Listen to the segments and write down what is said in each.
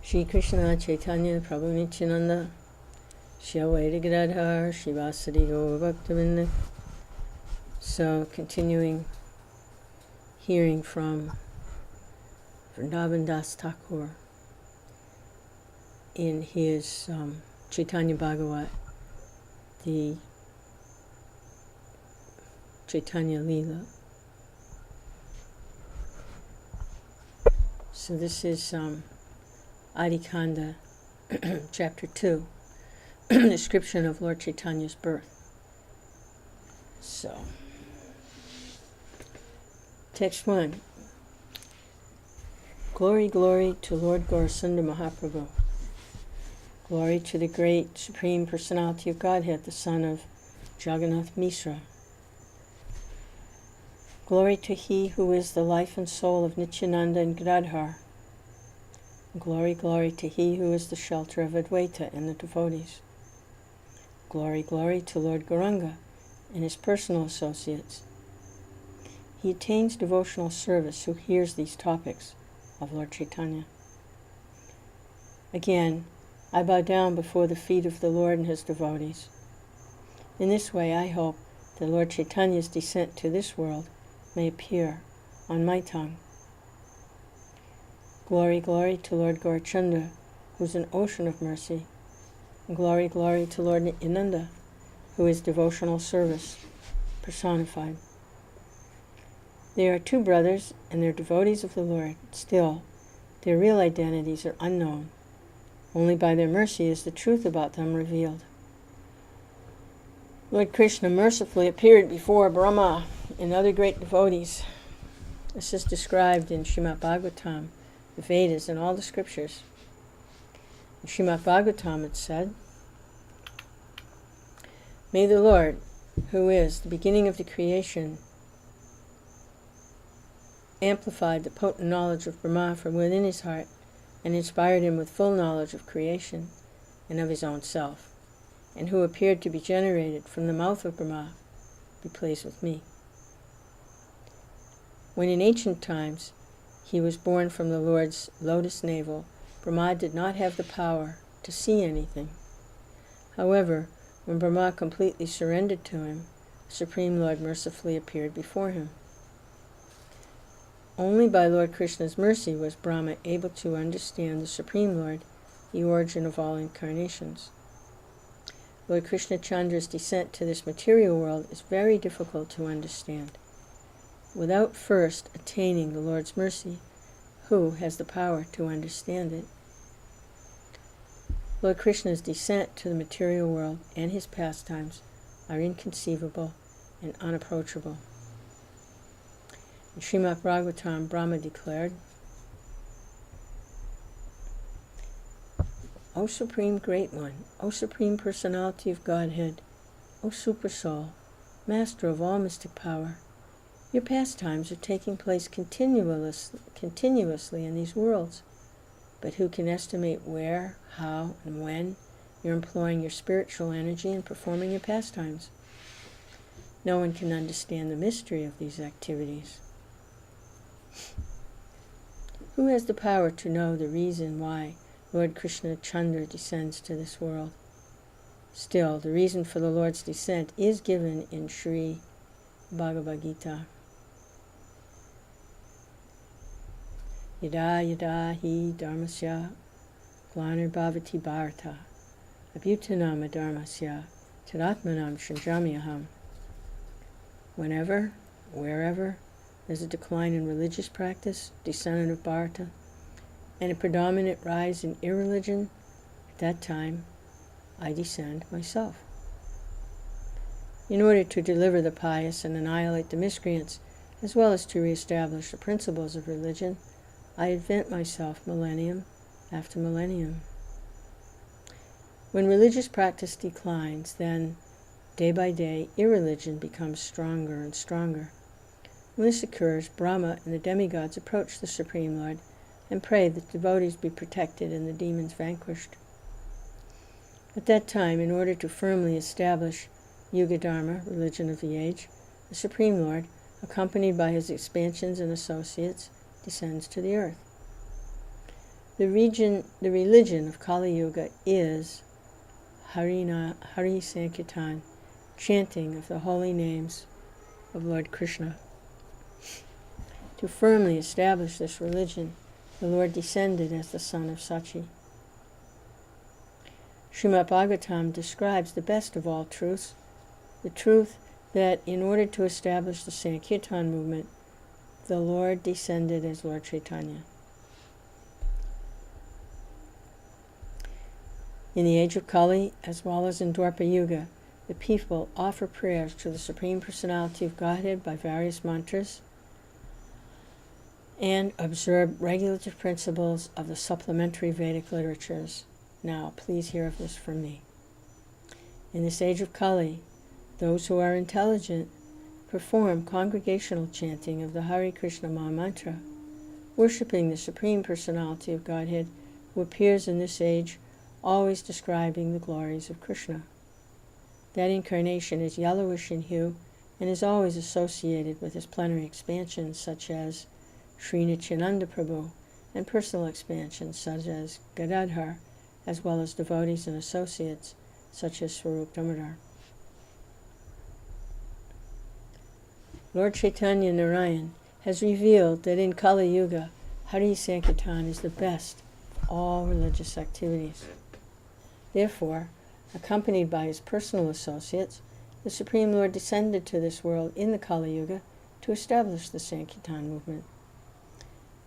Shri Krishna Chaitanya Prabhu Nityananda Shri Advaita Gadadhar Shivasadi Gaura Bhaktavinda. So continuing hearing from Vrndavana Das Thakur in his Chaitanya Bhagavata, the Chaitanya Leela. So this is Adi-Khanda, chapter 2, description of Lord Chaitanya's birth. So, text 1. Glory, glory to Lord Gaurasundar Mahaprabhu. Glory to the great Supreme Personality of Godhead, the son of Jagannath Mishra. Glory to He who is the life and soul of Nityananda and Gadadhar. Glory, glory to He who is the shelter of Advaita and the devotees. Glory, glory to Lord Gauranga and his personal associates. He attains devotional service who hears these topics of Lord Chaitanya. Again, I bow down before the feet of the Lord and his devotees. In this way, I hope that Lord Chaitanya's descent to this world may appear on my tongue. Glory, glory to Lord Gaurachandra, who is an ocean of mercy. And glory, glory to Lord Nityananda, who is devotional service personified. They are two brothers, and they're devotees of the Lord. Still, their real identities are unknown. Only by their mercy is the truth about them revealed. Lord Krishna mercifully appeared before Brahma and other great devotees. This is described in Srimad Bhagavatam, the Vedas, and all the scriptures. In Srimad Bhagavatam it said, May the Lord, who is the beginning of the creation, amplified the potent knowledge of Brahma from within his heart and inspired him with full knowledge of creation and of his own self, and who appeared to be generated from the mouth of Brahma, be pleased with me. When in ancient times he was born from the Lord's lotus navel, Brahma did not have the power to see anything. However, when Brahma completely surrendered to him, the Supreme Lord mercifully appeared before him. Only by Lord Krishna's mercy was Brahma able to understand the Supreme Lord, the origin of all incarnations. Lord Krishna Chandra's descent to this material world is very difficult to understand. Without first attaining the Lord's mercy, who has the power to understand it? Lord Krishna's descent to the material world and his pastimes are inconceivable and unapproachable. In Srimad Bhagavatam, Brahma declared, O Supreme Great One, O Supreme Personality of Godhead, O Super Soul, Master of all mystic power, your pastimes are taking place continuously in these worlds, but who can estimate where, how, and when you're employing your spiritual energy in performing your pastimes? No one can understand the mystery of these activities. Who has the power to know the reason why Lord Krishna Chandra descends to this world? Still, the reason for the Lord's descent is given in Sri Bhagavad Gita. Yada yada hi dharmasya glanir-bhavati bharata abhutanam adharmasya tadatmanam shanjamyaham. Whenever, wherever, there's a decline in religious practice, descendant of Bharata, and a predominant rise in irreligion, at that time I descend myself. In order to deliver the pious and annihilate the miscreants, as well as to reestablish the principles of religion, I invent myself millennium after millennium. When religious practice declines, then, day by day, irreligion becomes stronger and stronger. When this occurs, Brahma and the demigods approach the Supreme Lord and pray that devotees be protected and the demons vanquished. At that time, in order to firmly establish Yuga Dharma, religion of the age, the Supreme Lord, accompanied by his expansions and associates, descends to the earth. The religion of Kali Yuga is Hari Sankirtan, chanting of the holy names of Lord Krishna. To firmly establish this religion, the Lord descended as the son of Sachi. Srimad Bhagavatam describes the best of all truths, the truth that in order to establish the Sankirtan movement, the Lord descended as Lord Chaitanya. In the age of Kali, as well as in Dwapara Yuga, the people offer prayers to the Supreme Personality of Godhead by various mantras and observe regulative principles of the supplementary Vedic literatures. Now, please hear of this from me. In this age of Kali, those who are intelligent perform congregational chanting of the Hare Krishna Maha Mantra, worshipping the Supreme Personality of Godhead, who appears in this age always describing the glories of Krishna. That incarnation is yellowish in hue and is always associated with his plenary expansions such as Sri Nityananda Prabhu and personal expansions such as Gadadhar, as well as devotees and associates such as Swarup Damodar. Lord Chaitanya Narayan has revealed that in Kali Yuga, Hari Sankirtan is the best of all religious activities. Therefore, accompanied by his personal associates, the Supreme Lord descended to this world in the Kali Yuga to establish the Sankirtan movement.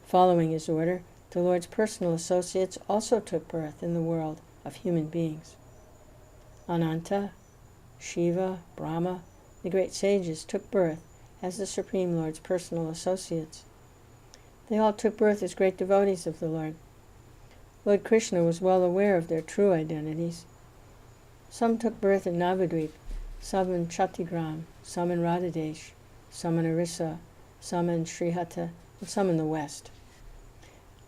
Following his order, the Lord's personal associates also took birth in the world of human beings. Ananta, Shiva, Brahma, the great sages took birth as the Supreme Lord's personal associates. They all took birth as great devotees of the Lord. Lord Krishna was well aware of their true identities. Some took birth in Navadvip, some in Chattigram, some in Radhadesh, some in Orissa, some in Srihata, and some in the West.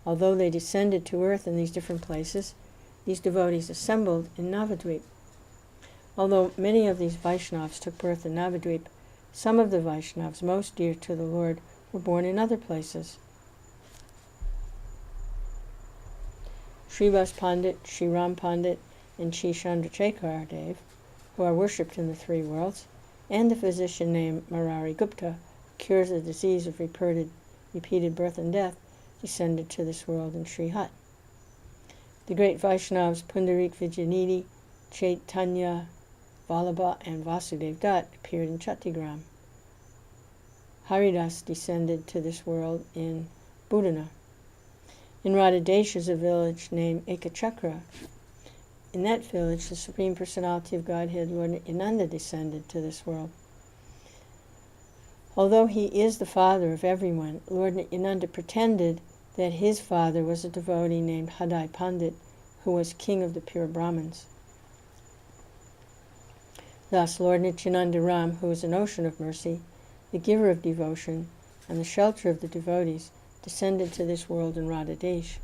Although they descended to earth in these different places, these devotees assembled in Navadvip. Although many of these Vaishnavas took birth in Navadvip, some of the Vaishnavas most dear to the Lord were born in other places. Srivas Pandit, Sri Ram Pandit, and Sri Chandrasekhar Dev, who are worshipped in the three worlds, and the physician named Marari Gupta, who cures the disease of repeated birth and death, descended to this world in Sri Hat. The great Vaishnavas Pundarik Vijayanidhi, Chaitanya, Vallabha, and Vasudev Dutt appeared in Chattigram. Haridas descended to this world in Budana. In Radhadesh is a village named Ekachakra. In that village, the Supreme Personality of Godhead, Lord Nityananda, descended to this world. Although he is the father of everyone, Lord Nityananda pretended that his father was a devotee named Hadai Pandit, who was king of the pure Brahmins. Thus, Lord Nityananda Ram, who is an ocean of mercy, the giver of devotion, and the shelter of the devotees, descended to this world in Radhadesh.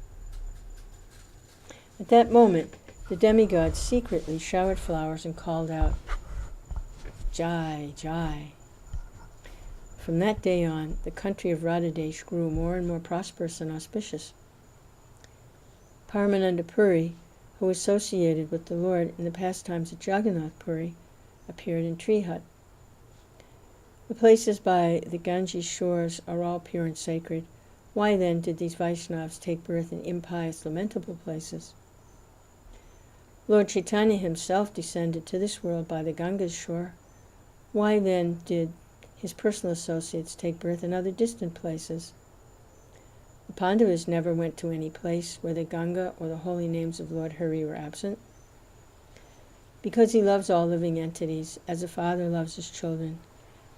At that moment, the demigods secretly showered flowers and called out, Jai, Jai. From that day on, the country of Radhadesh grew more and more prosperous and auspicious. Paramananda Puri, who was associated with the Lord in the pastimes of Jagannath Puri, appeared in Trihut. The places by the Ganges shores are all pure and sacred. Why then did these Vaishnavas take birth in impious, lamentable places? Lord Chaitanya himself descended to this world by the Ganga's shore. Why then did his personal associates take birth in other distant places? The Pandavas never went to any place where the Ganga or the holy names of Lord Hari were absent. Because he loves all living entities, as a father loves his children,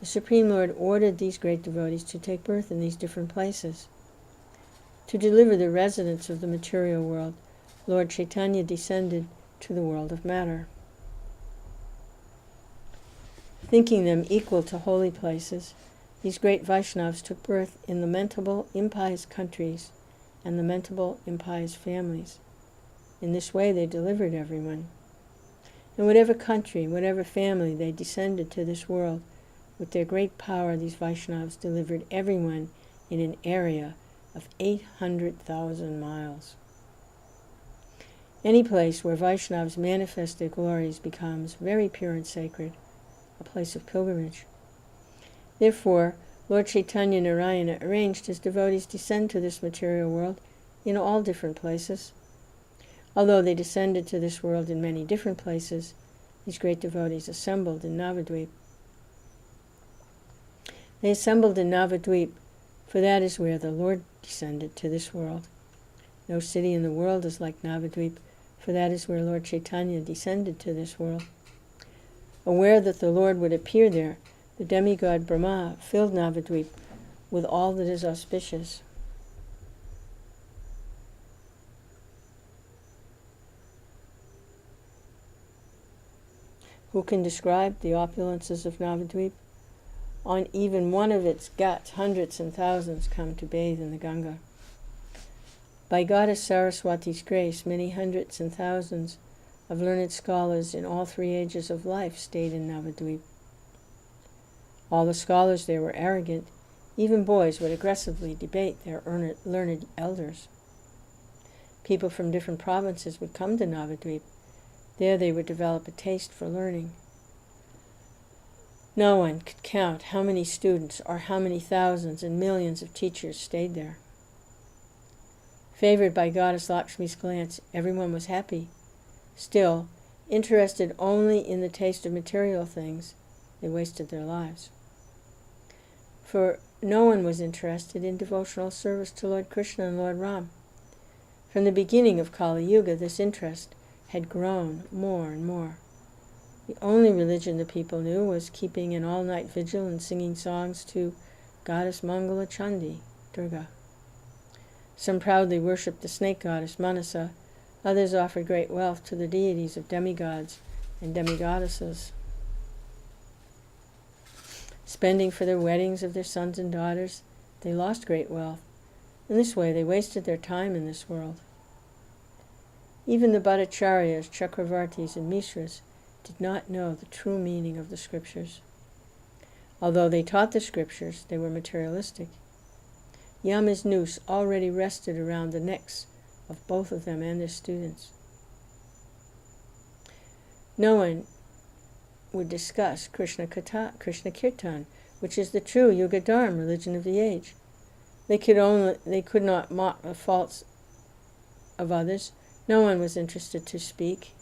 the Supreme Lord ordered these great devotees to take birth in these different places. To deliver the residents of the material world, Lord Chaitanya descended to the world of matter. Thinking them equal to holy places, these great Vaishnavas took birth in lamentable, impious countries and lamentable, impious families. In this way they delivered everyone. In whatever country, whatever family, they descended to this world. With their great power, these Vaishnavas delivered everyone in an area of 800,000 miles. Any place where Vaishnavas manifest their glories becomes very pure and sacred, a place of pilgrimage. Therefore, Lord Chaitanya Narayana arranged his devotees descend to this material world in all different places. Although they descended to this world in many different places, these great devotees assembled in Navadvip. They assembled in Navadvip, for that is where the Lord descended to this world. No city in the world is like Navadvip, for that is where Lord Chaitanya descended to this world. Aware that the Lord would appear there, the demigod Brahma filled Navadvip with all that is auspicious. Who can describe the opulences of Navadvip? On even one of its ghats, hundreds and thousands come to bathe in the Ganga. By goddess Saraswati's grace, many hundreds and thousands of learned scholars in all three ages of life stayed in Navadvip. All the scholars there were arrogant. Even boys would aggressively debate their learned elders. People from different provinces would come to Navadvip. There they would develop a taste for learning. No one could count how many students or how many thousands and millions of teachers stayed there. Favored by goddess Lakshmi's glance, everyone was happy. Still, interested only in the taste of material things, they wasted their lives. For no one was interested in devotional service to Lord Krishna and Lord Ram. From the beginning of Kali Yuga, this interest had grown more and more. The only religion the people knew was keeping an all-night vigil and singing songs to goddess Mangala Chandi, Durga. Some proudly worshipped the snake goddess Manasa. Others offered great wealth to the deities of demigods and demigoddesses. Spending for their weddings of their sons and daughters, they lost great wealth. In this way, they wasted their time in this world. Even the Bhattacharyas, Chakravartis, and Mishras did not know the true meaning of the scriptures. Although they taught the scriptures, they were materialistic. Yama's noose already rested around the necks of both of them and their students. No one would discuss Krishna Kirtan, which is the true Yuga Dharma, religion of the age. They could not mock the faults of others. No one was interested to speak.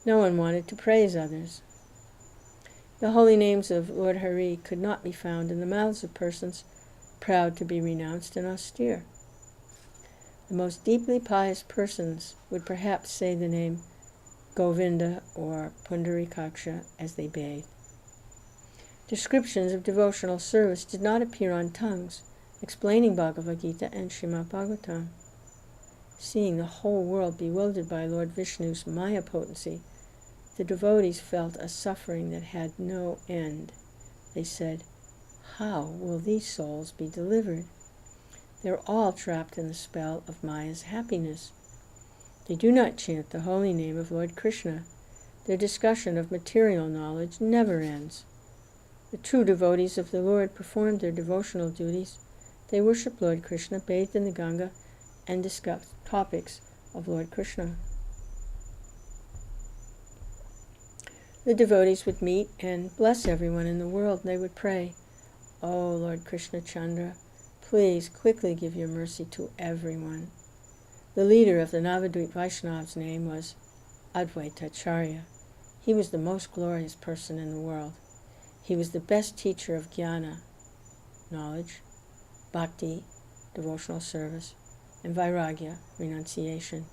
No one wanted to praise others. The holy names of Lord Hari could not be found in the mouths of persons proud to be renounced and austere. The most deeply pious persons would perhaps say the name Govinda or Pundarikaksha as they bathed. Descriptions of devotional service did not appear on tongues, explaining Bhagavad Gita and Srimad Bhagavatam. Seeing the whole world bewildered by Lord Vishnu's Maya potency, the devotees felt a suffering that had no end. They said, "How will these souls be delivered? They're all trapped in the spell of Maya's happiness. They do not chant the holy name of Lord Krishna. Their discussion of material knowledge never ends. The true devotees of the Lord performed their devotional duties. They worshiped Lord Krishna, bathed in the Ganga, and discussed topics of Lord Krishna." The devotees would meet and bless everyone in the world. They would pray, "O Lord Krishna Chandra, please quickly give your mercy to everyone." The leader of the Navadvip Vaishnav's name was Advaitacharya. He was the most glorious person in the world. He was the best teacher of jnana, knowledge, bhakti, devotional service, and vairagya, renunciation.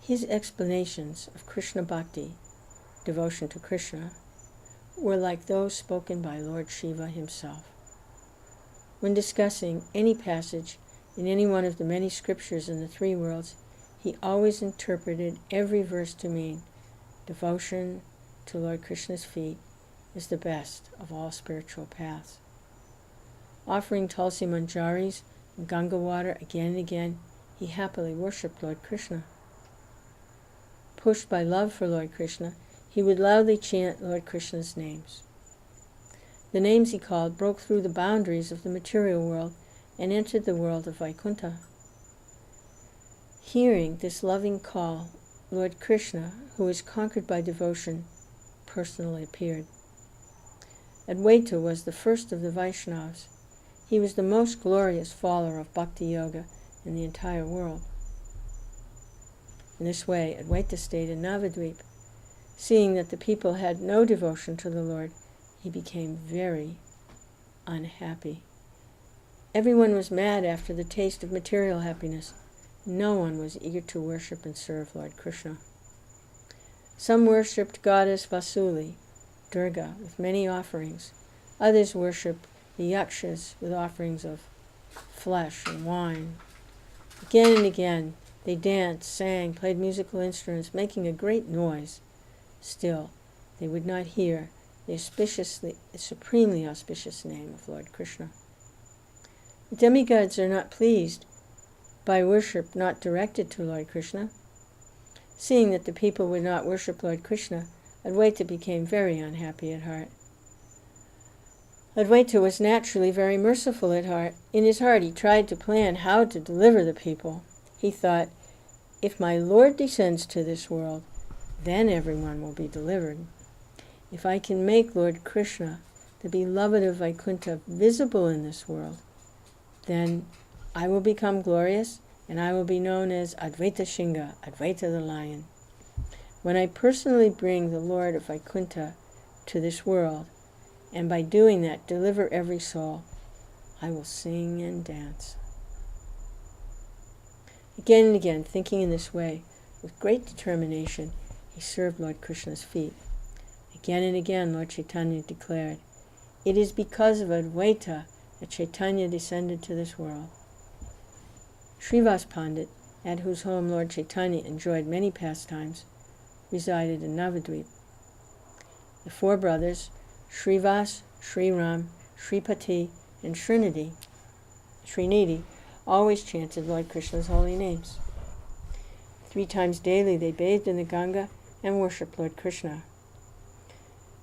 His explanations of Krishna bhakti, devotion to Krishna, were like those spoken by Lord Shiva himself. When discussing any passage in any one of the many scriptures in the three worlds, he always interpreted every verse to mean devotion to Lord Krishna's feet is the best of all spiritual paths. Offering Tulsi Manjaris and Ganga water again and again, he happily worshipped Lord Krishna. Pushed by love for Lord Krishna, he would loudly chant Lord Krishna's names. The names he called broke through the boundaries of the material world and entered the world of Vaikuntha. Hearing this loving call, Lord Krishna, who is conquered by devotion, personally appeared. Advaita was the first of the Vaishnavas. He was the most glorious follower of Bhakti Yoga in the entire world. In this way, Advaita stayed in Navadvip. Seeing that the people had no devotion to the Lord, he became very unhappy. Everyone was mad after the taste of material happiness. No one was eager to worship and serve Lord Krishna. Some worshipped goddess Vasuli, Durga, with many offerings. Others worshipped the yakshas with offerings of flesh and wine. Again and again, they danced, sang, played musical instruments, making a great noise. Still, they would not hear the supremely auspicious name of Lord Krishna. The demigods are not pleased by worship not directed to Lord Krishna. Seeing that the people would not worship Lord Krishna, Advaita became very unhappy at heart. Advaita was naturally very merciful at heart. In his heart, he tried to plan how to deliver the people. He thought, if my Lord descends to this world, then everyone will be delivered. If I can make Lord Krishna, the beloved of Vaikuntha, visible in this world, then I will become glorious, and I will be known as Advaita Shinga, Advaita the Lion. When I personally bring the Lord of Vaikuntha to this world, and by doing that deliver every soul, I will sing and dance. Again and again, thinking in this way, with great determination, he served Lord Krishna's feet. Again and again, Lord Chaitanya declared, it is because of Advaita that Chaitanya descended to this world. Srivas Pandit, at whose home Lord Chaitanya enjoyed many pastimes, resided in Navadvip. The four brothers, Srivas, Sriram, Sripati, and Srinidhi, always chanted Lord Krishna's holy names. 3 times daily they bathed in the Ganga and worshipped Lord Krishna.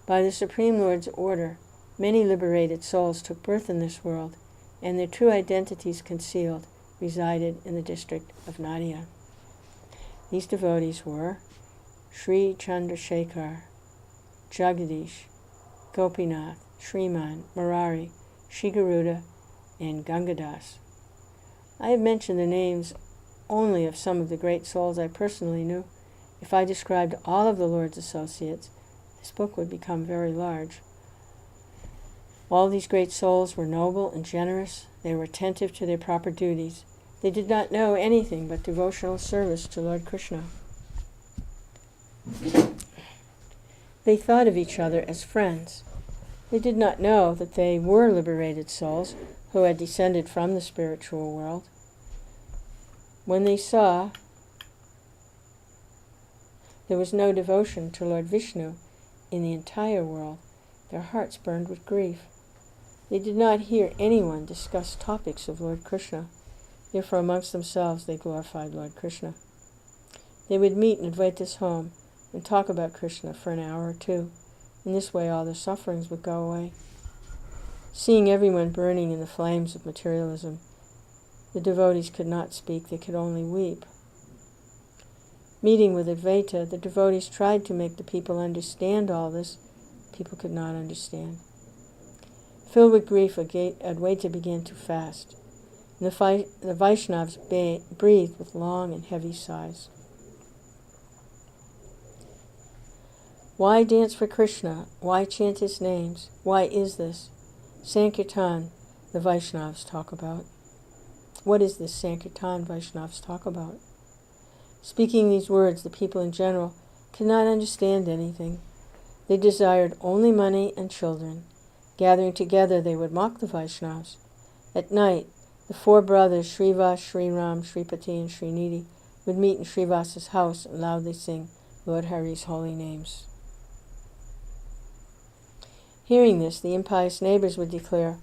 By the Supreme Lord's order, many liberated souls took birth in this world, and their true identities concealed resided in the district of Nadia. These devotees were Sri Chandrasekhar, Jagadish, Gopinath, Sriman, Murari, Shigaruda, and Gangadas. I have mentioned the names only of some of the great souls I personally knew. If I described all of the Lord's associates, this book would become very large. All these great souls were noble and generous. They were attentive to their proper duties. They did not know anything but devotional service to Lord Krishna. They thought of each other as friends. They did not know that they were liberated souls who had descended from the spiritual world. When they saw there was no devotion to Lord Vishnu in the entire world, their hearts burned with grief. They did not hear anyone discuss topics of Lord Krishna. Therefore, amongst themselves, they glorified Lord Krishna. They would meet in Advaita's home and talk about Krishna for an hour or two. In this way, all their sufferings would go away. Seeing everyone burning in the flames of materialism, the devotees could not speak, they could only weep. Meeting with Advaita, the devotees tried to make the people understand all this. People could not understand. Filled with grief, Advaita began to fast. And the Vaishnavas breathed with long and heavy sighs. Why dance for Krishna? Why chant his names? Why is this? Sankirtan, the Vaishnavas talk about. What is this Sankirtan Vaishnavas talk about? Speaking these words, the people in general could not understand anything. They desired only money and children. Gathering together, they would mock the Vaishnavas. At night, the 4 brothers, Srivas, Sriram, Sripati, and Srinidhi, would meet in Srivas's house and loudly sing Lord Hari's holy names. Hearing this, the impious neighbors would declare,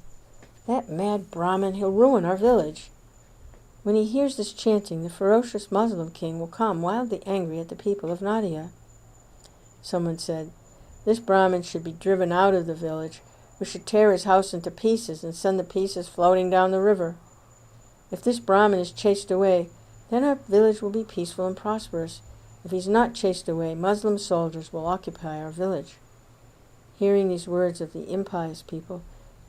"That mad Brahmin, he'll ruin our village." When he hears this chanting, the ferocious Muslim king will come wildly angry at the people of Nadia. Someone said, "This Brahmin should be driven out of the village. We should tear his house into pieces and send the pieces floating down the river. If this Brahmin is chased away, Then our village will be peaceful and prosperous. If he's not chased away, Muslim soldiers will occupy our village." Hearing these words of the impious people,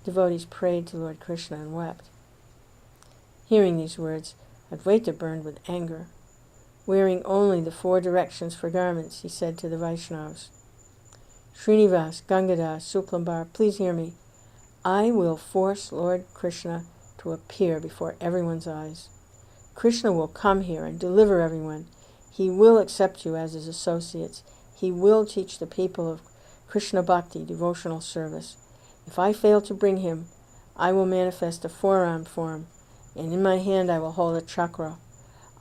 devotees prayed to Lord Krishna and wept. Hearing these words, Advaita burned with anger. Wearing only the 4 directions for garments, he said to the Vaishnavas, "Srinivas, Gangadhar, Suklambar, please hear me. I will force Lord Krishna to appear before everyone's eyes. Krishna will come here and deliver everyone. He will accept you as his associates. He will teach the people of Krishna Bhakti, devotional service. If I fail to bring him, I will manifest a 4-armed form, and in my hand I will hold a chakra.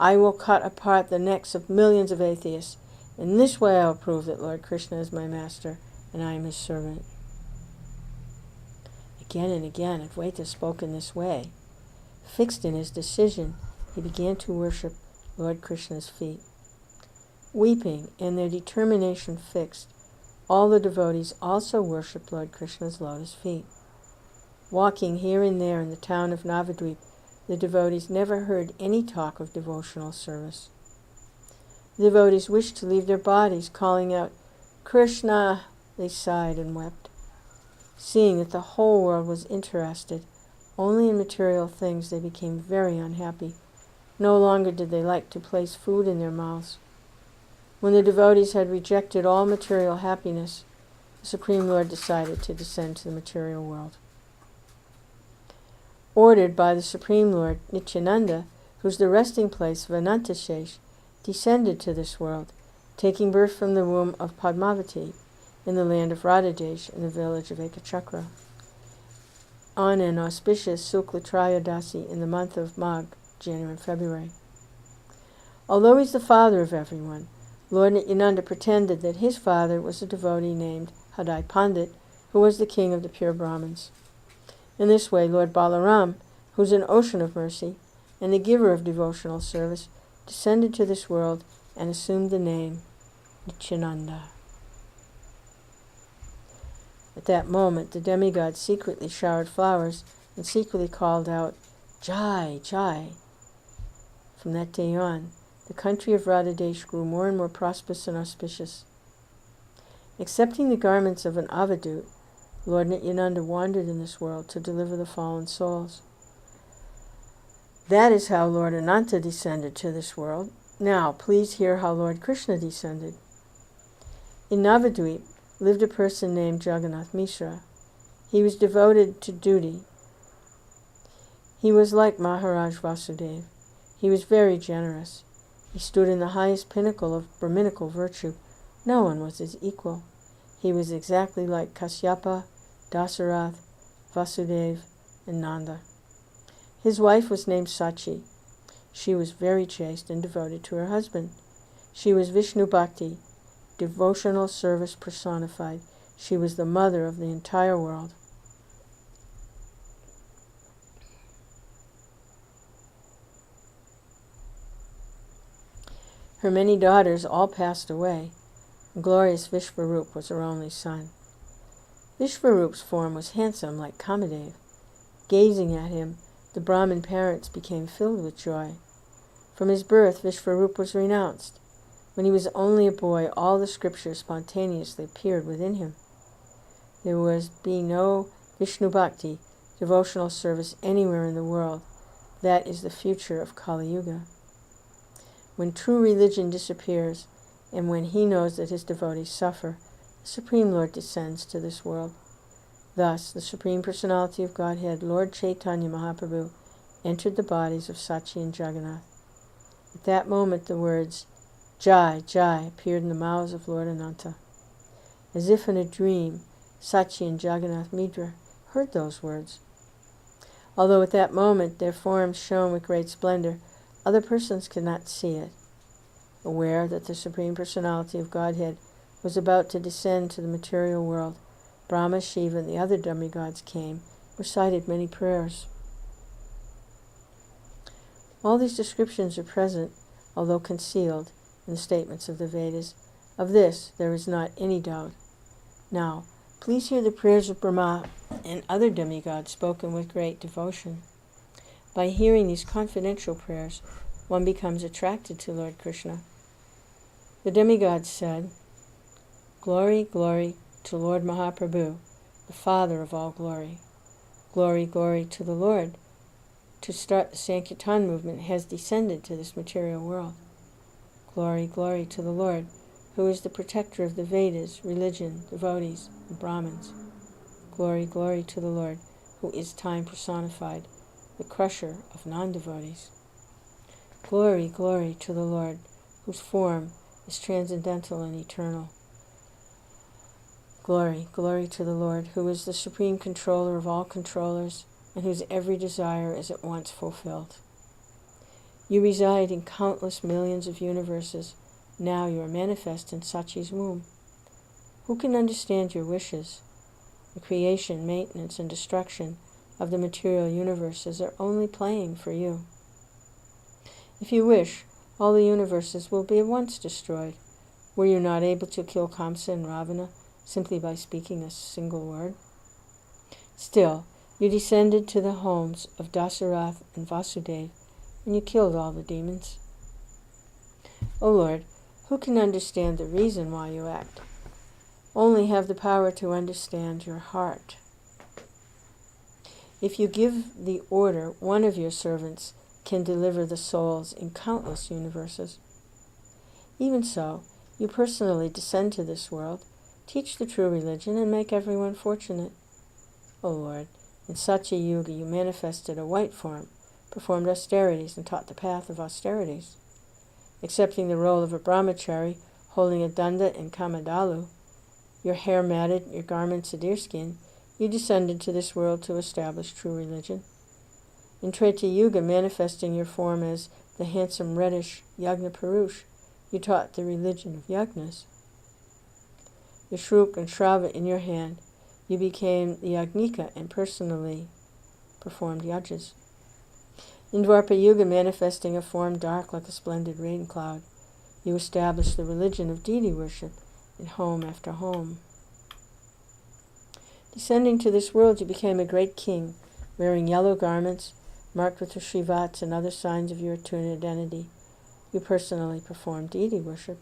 I will cut apart the necks of millions of atheists. In this way I will prove that Lord Krishna is my master, and I am his servant." Again and again, Advaita spoke in this way. Fixed in his decision, he began to worship Lord Krishna's feet. Weeping and their determination fixed, all the devotees also worshipped Lord Krishna's lotus feet. Walking here and there in the town of Navadvip, the devotees never heard any talk of devotional service. The devotees wished to leave their bodies, calling out, "Krishna!" They sighed and wept. Seeing that the whole world was interested only in material things, they became very unhappy. No longer did they like to place food in their mouths. When the devotees had rejected all material happiness, the Supreme Lord decided to descend to the material world. Ordered by the Supreme Lord, Nityananda, who's the resting place of Anantashesh, descended to this world, taking birth from the womb of Padmavati in the land of Radhadesh in the village of Ekachakra, on an auspicious Sukla Trayodasi in the month of Magh, January and February. Although he's the father of everyone, Lord Nityananda pretended that his father was a devotee named Hadai Pandit, who was the king of the pure Brahmins. In this way, Lord Balaram, who's an ocean of mercy and the giver of devotional service, descended to this world and assumed the name Nityananda. At that moment, the demigod secretly showered flowers and secretly called out, "Jai, Jai." From that day on, the country of Radhadesh grew more and more prosperous and auspicious. Accepting the garments of an avadut, Lord Nityananda wandered in this world to deliver the fallen souls. That is how Lord Ananta descended to this world. Now, please hear how Lord Krishna descended. In Navadvip lived a person named Jagannath Mishra. He was devoted to duty. He was like Maharaj Vasudeva. He was very generous. He stood in the highest pinnacle of Brahminical virtue. No one was his equal. He was exactly like Kasyapa, Dasarath, Vasudeva, and Nanda. His wife was named Sachi. She was very chaste and devoted to her husband. She was Vishnu Bhakti, devotional service personified. She was the mother of the entire world. Her many daughters all passed away. Glorious Vishvarup was her only son. Vishvarup's form was handsome like Kamadev. Gazing at him, the Brahmin parents became filled with joy. From his birth, Vishvarup was renounced. When he was only a boy, all the scriptures spontaneously appeared within him. There was be no Vishnu Bhakti, devotional service anywhere in the world. That is the future of Kali Yuga. When true religion disappears, and when he knows that his devotees suffer, the Supreme Lord descends to this world. Thus, the Supreme Personality of Godhead, Lord Chaitanya Mahaprabhu, entered the bodies of Sachi and Jagannath. At that moment, the words, "Jai, Jai," appeared in the mouths of Lord Ananta. As if in a dream, Sachi and Jagannath Mitra heard those words. Although at that moment their forms shone with great splendor, other persons could not see it. Aware that the Supreme Personality of Godhead was about to descend to the material world, Brahma, Shiva, and the other demigods came, recited many prayers. All these descriptions are present, although concealed, in the statements of the Vedas. Of this there is not any doubt. Now, please hear the prayers of Brahma and other demigods spoken with great devotion. By hearing these confidential prayers, one becomes attracted to Lord Krishna. The demigods said, "Glory, glory to Lord Mahaprabhu, the Father of all glory. Glory, glory to the Lord. To start the Sankirtan movement has descended to this material world. Glory, glory to the Lord, who is the protector of the Vedas, religion, devotees, and Brahmins. Glory, glory to the Lord, who is time personified, the crusher of non-devotees. Glory, glory to the Lord, whose form is transcendental and eternal. Glory, glory to the Lord, who is the supreme controller of all controllers, and whose every desire is at once fulfilled. You reside in countless millions of universes. Now you are manifest in Sachi's womb. Who can understand your wishes? The creation, maintenance, and destruction of the material universes are only playing for you. If you wish, all the universes will be at once destroyed. Were you not able to kill Kamsa and Ravana simply by speaking a single word? Still, you descended to the homes of Dasarath and Vasudeva, and you killed all the demons. O Lord, who can understand the reason why you act? Only have the power to understand your heart. If you give the order, one of your servants can deliver the souls in countless universes. Even so, you personally descend to this world, teach the true religion, and make everyone fortunate. O Lord, in Satya Yuga you manifested a white form, performed austerities, and taught the path of austerities. Accepting the role of a brahmachari, holding a danda and kamadalu, your hair matted, your garments a deerskin, you descended to this world to establish true religion. In Treta Yuga, manifesting your form as the handsome reddish Yagna Purush, you taught the religion of yagnas. The Shruk and Shrava in your hand, you became the Yagnika and personally performed yajas. In Dwapara Yuga, manifesting a form dark like a splendid rain cloud, you established the religion of deity worship in home after home. Descending to this world, you became a great king, wearing yellow garments, marked with the Shrivats and other signs of your eternal identity. You personally performed deity worship.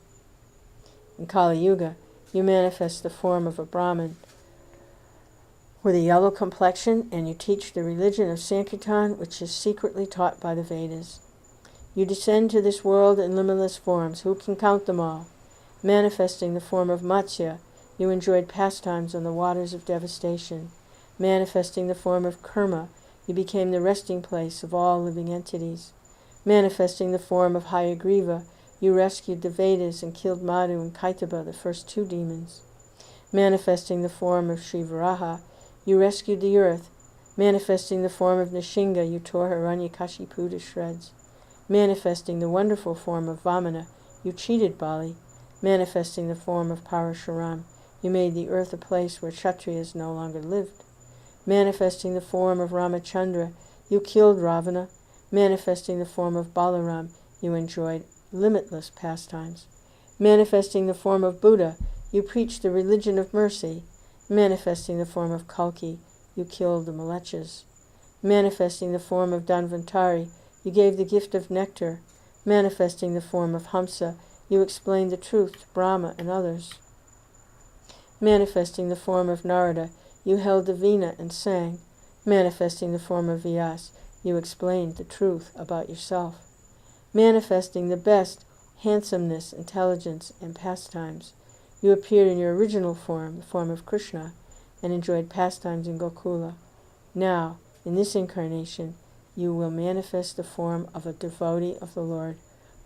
In Kali Yuga, you manifest the form of a Brahmin with a yellow complexion, and you teach the religion of Sankirtan, which is secretly taught by the Vedas. You descend to this world in limitless forms. Who can count them all? Manifesting the form of Matsya, you enjoyed pastimes on the waters of devastation. Manifesting the form of Kurma, you became the resting place of all living entities. Manifesting the form of Hayagriva, you rescued the Vedas and killed Madhu and Kaitaba, the first two demons. Manifesting the form of Sri Varaha, you rescued the earth. Manifesting the form of Nishinga, you tore Hiranyakashipu to shreds. Manifesting the wonderful form of Vamana, you cheated Bali. Manifesting the form of Parashuram, you made the earth a place where Kshatriyas no longer lived. Manifesting the form of Ramachandra, you killed Ravana. Manifesting the form of Balaram, you enjoyed limitless pastimes. Manifesting the form of Buddha, you preached the religion of mercy. Manifesting the form of Kalki, you killed the Malechas. Manifesting the form of Dhanvantari, you gave the gift of nectar. Manifesting the form of Hamsa, you explained the truth to Brahma and others. Manifesting the form of Narada, you held the veena and sang. Manifesting the form of Vyas, you explained the truth about yourself. Manifesting the best handsomeness, intelligence, and pastimes, you appeared in your original form, the form of Krishna, and enjoyed pastimes in Gokula. Now, in this incarnation, you will manifest the form of a devotee of the Lord.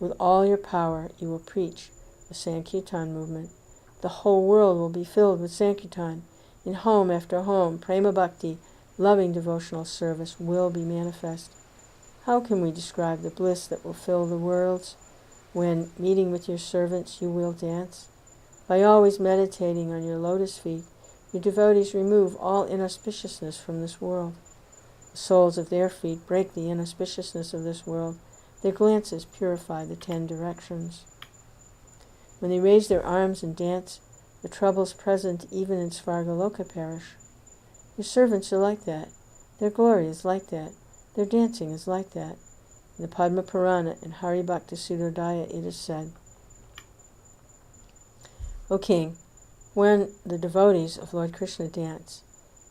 With all your power, you will preach the Sankirtan movement. The whole world will be filled with Sankirtan. In home after home, Prema Bhakti, loving devotional service, will be manifest. How can we describe the bliss that will fill the worlds when, meeting with your servants, you will dance? By always meditating on your lotus feet, your devotees remove all inauspiciousness from this world. The soles of their feet break the inauspiciousness of this world. Their glances purify the 10 directions. When they raise their arms and dance, the troubles present even in Svargaloka perish. Your servants are like that. Their glory is like that. Their dancing is like that. In the Padma Purana and Hari Bhakti Sudodaya it is said, O king, when the devotees of Lord Krishna dance,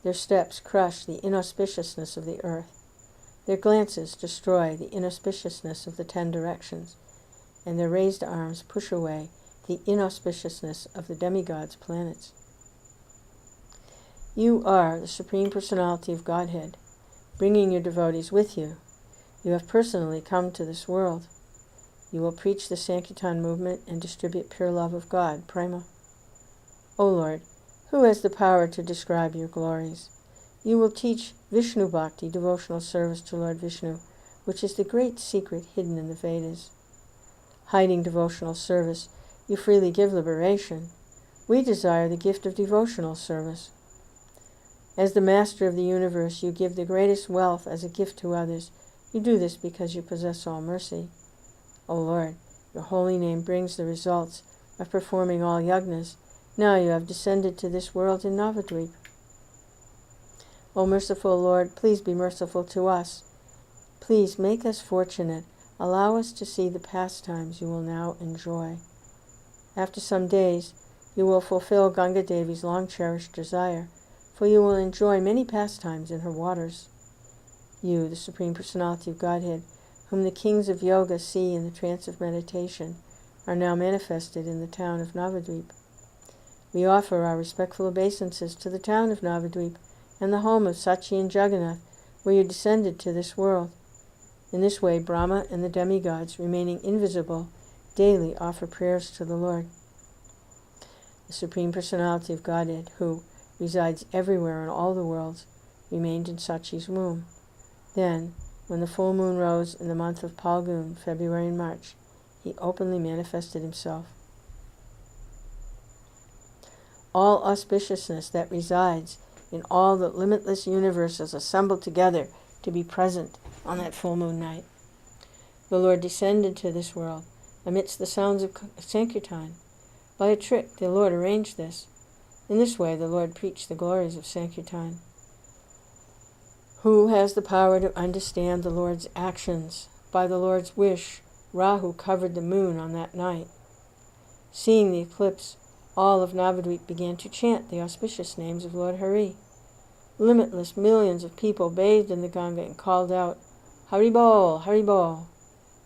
their steps crush the inauspiciousness of the earth. Their glances destroy the inauspiciousness of the 10 directions, and their raised arms push away the inauspiciousness of the demigods' planets. You are the Supreme Personality of Godhead, bringing your devotees with you. You have personally come to this world. You will preach the Sankirtan movement and distribute pure love of God, Prema. O Lord, who has the power to describe your glories? You will teach Vishnu Bhakti, devotional service to Lord Vishnu, which is the great secret hidden in the Vedas. Hiding devotional service, you freely give liberation. We desire the gift of devotional service. As the Master of the universe, you give the greatest wealth as a gift to others. You do this because you possess all mercy. O Lord, your holy name brings the results of performing all yagnas. Now you have descended to this world in Navadvip. O merciful Lord, please be merciful to us. Please make us fortunate. Allow us to see the pastimes you will now enjoy. After some days, you will fulfill Ganga Devi's long-cherished desire, for you will enjoy many pastimes in her waters. You, the Supreme Personality of Godhead, whom the kings of yoga see in the trance of meditation, are now manifested in the town of Navadvip. We offer our respectful obeisances to the town of Navadvip and the home of Sachi and Jagannath, where you descended to this world. In this way, Brahma and the demigods, remaining invisible, daily offer prayers to the Lord. The Supreme Personality of Godhead, who resides everywhere in all the worlds, remained in Sachi's womb. Then, when the full moon rose in the month of Phalgun, February and March, he openly manifested himself. All auspiciousness that resides in all the limitless universes assembled together to be present on that full moon night. The Lord descended to this world amidst the sounds of Sankirtan. By a trick, the Lord arranged this. In this way, the Lord preached the glories of Sankirtan. Who has the power to understand the Lord's actions? By the Lord's wish, Rahu covered the moon on that night. Seeing the eclipse, all of Navadvip began to chant the auspicious names of Lord Hari. Limitless millions of people bathed in the Ganga and called out, Haribol, Haribol.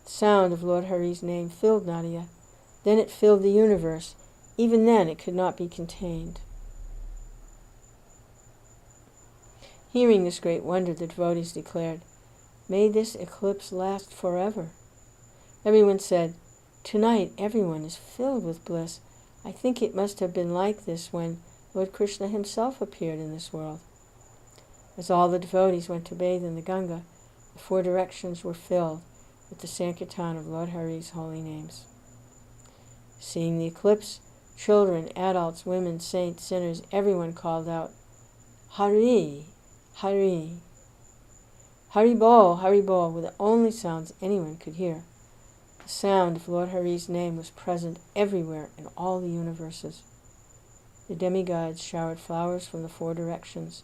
The sound of Lord Hari's name filled Nadia. Then it filled the universe. Even then it could not be contained. Hearing this great wonder, the devotees declared, May this eclipse last forever. Everyone said, Tonight everyone is filled with bliss. I think it must have been like this when Lord Krishna himself appeared in this world. As all the devotees went to bathe in the Ganga, the 4 directions were filled with the Sankirtan of Lord Hari's holy names. Seeing the eclipse, children, adults, women, saints, sinners, everyone called out, Hari, Hari, Haribol, Haribol, were the only sounds anyone could hear. The sound of Lord Hari's name was present everywhere in all the universes. The demigods showered flowers from the 4 directions.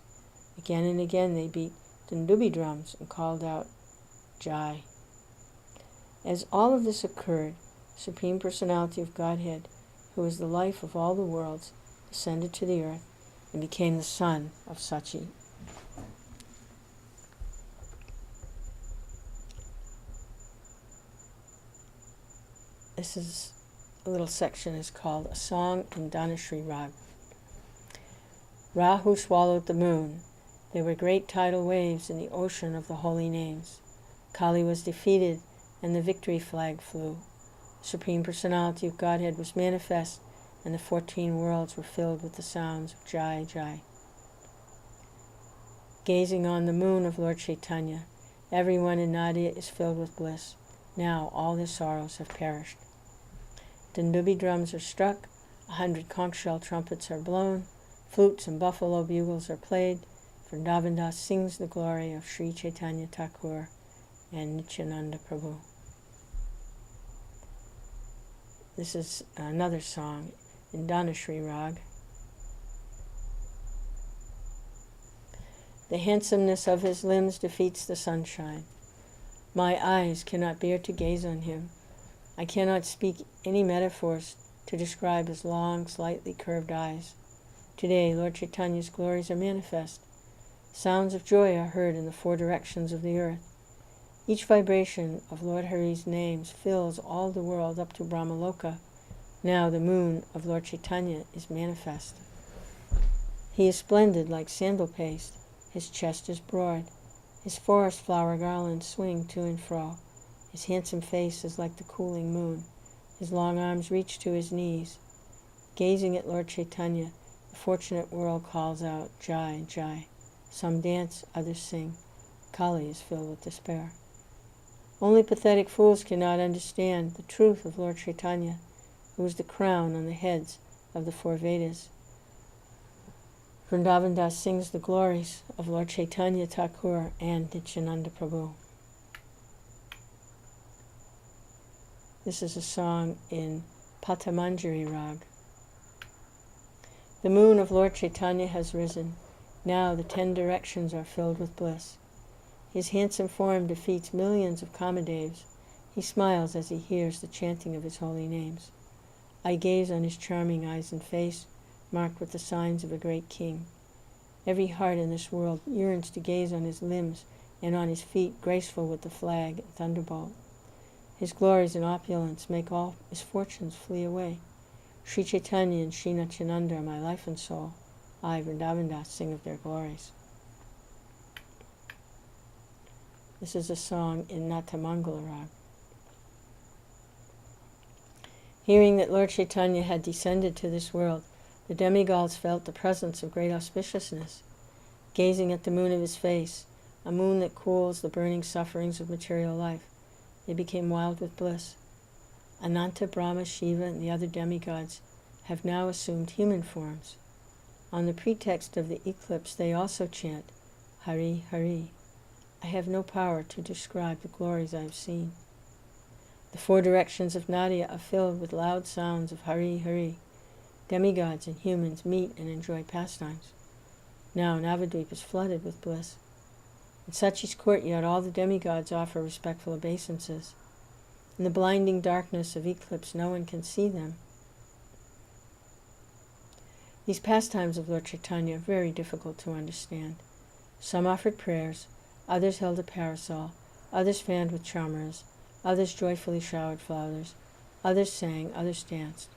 Again and again they beat dundubi drums and called out, Jai. As all of this occurred, the Supreme Personality of Godhead, who is the life of all the worlds, descended to the earth and became the son of Sachi. This is a little section is called A Song in Dhanashri Rag. Rahu swallowed the moon. There were great tidal waves in the ocean of the holy names. Kali was defeated and the victory flag flew. The Supreme Personality of Godhead was manifest and the 14 worlds were filled with the sounds of Jai Jai. Gazing on the moon of Lord Chaitanya, everyone in Nadia is filled with bliss. Now all their sorrows have perished. Dundubi drums are struck, 100 conch shell trumpets are blown, flutes and buffalo bugles are played. Vrndavana sings the glory of Sri Chaitanya Thakur and Nityananda Prabhu. This is another song in Dhanashri Rag. The handsomeness of his limbs defeats the sunshine. My eyes cannot bear to gaze on him. I cannot speak any metaphors to describe his long, slightly curved eyes. Today, Lord Chaitanya's glories are manifest. Sounds of joy are heard in the four directions of the earth. Each vibration of Lord Hari's names fills all the world up to Brahmaloka. Now the moon of Lord Chaitanya is manifest. He is splendid like sandal paste. His chest is broad. His forest flower garlands swing to and fro. His handsome face is like the cooling moon. His long arms reach to his knees. Gazing at Lord Chaitanya, the fortunate world calls out, Jai, Jai. Some dance, others sing. Kali is filled with despair. Only pathetic fools cannot understand the truth of Lord Chaitanya, who is the crown on the heads of the four Vedas. Vrndavana sings the glories of Lord Chaitanya Thakur and Nityananda Prabhu. This is a song in Patamanjari Rag. The moon of Lord Chaitanya has risen. Now the 10 directions are filled with bliss. His handsome form defeats millions of Kamadevs. He smiles as he hears the chanting of his holy names. I gaze on his charming eyes and face, marked with the signs of a great king. Every heart in this world yearns to gaze on his limbs and on his feet graceful with the flag and thunderbolt. His glories and opulence make all misfortunes flee away. Sri Chaitanya and Sri Nityananda are my life and soul. I, Vrndavana, sing of their glories. This is a song in Natamangala Rag. Hearing that Lord Chaitanya had descended to this world, the demigods felt the presence of great auspiciousness. Gazing at the moon of his face, a moon that cools the burning sufferings of material life, they became wild with bliss. Ananta, Brahma, Shiva, and the other demigods have now assumed human forms. On the pretext of the eclipse, they also chant, Hari, Hari. I have no power to describe the glories I have seen. The four directions of Nadia are filled with loud sounds of Hari, Hari. Demigods and humans meet and enjoy pastimes. Now Navadvip is flooded with bliss. In Sachi's courtyard, all the demigods offer respectful obeisances. In the blinding darkness of eclipse, no one can see them. These pastimes of Lord Chaitanya are very difficult to understand. Some offered prayers, others held a parasol, others fanned with charmers, others joyfully showered flowers, others sang, others danced.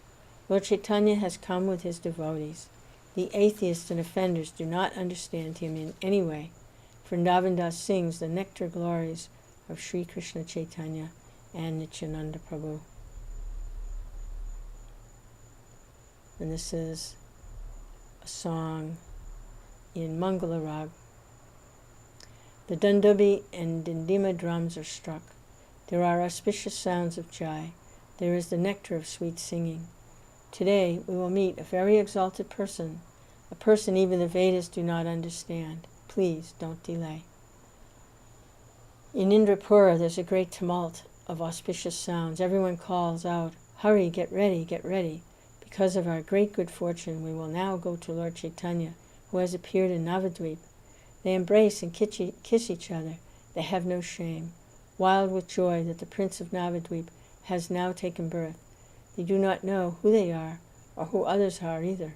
Lord Chaitanya has come with his devotees. The atheists and offenders do not understand him in any way. Vrndavana sings the nectar glories of Sri Krishna Chaitanya and Nityananda Prabhu. And this is a song in Mangala Rag. The Dundubi and Dindima drums are struck. There are auspicious sounds of Jai. There is the nectar of sweet singing. Today we will meet a very exalted person, a person even the Vedas do not understand. Please don't delay. In Indrapura there's a great tumult of auspicious sounds. Everyone calls out, Hurry, get ready, get ready. Because of our great good fortune, we will now go to Lord Chaitanya, who has appeared in Navadvip. They embrace and kiss each other. They have no shame. Wild with joy that the Prince of Navadvip has now taken birth. They do not know who they are, or who others are either.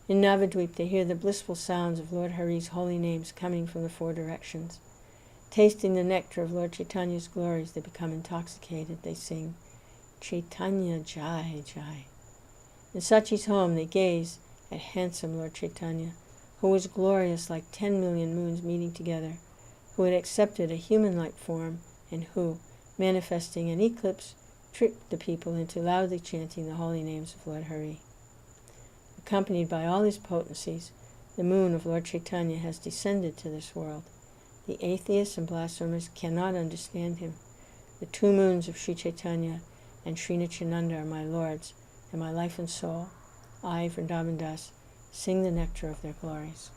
In Navadvip they hear the blissful sounds of Lord Hari's holy names coming from the four directions. Tasting the nectar of Lord Chaitanya's glories, they become intoxicated. They sing, Chaitanya Jai Jai. In Sachi's home they gaze at handsome Lord Chaitanya, who was glorious like 10 million moons meeting together, who had accepted a human-like form, and who, manifesting an eclipse, tricked the people into loudly chanting the holy names of Lord Hari. Accompanied by all his potencies, the moon of Lord Chaitanya has descended to this world. The atheists and blasphemers cannot understand him. The two moons of Sri Chaitanya and Sri Nityananda are my lords, and my life and soul. I, Vrndavana, sing the nectar of their glories.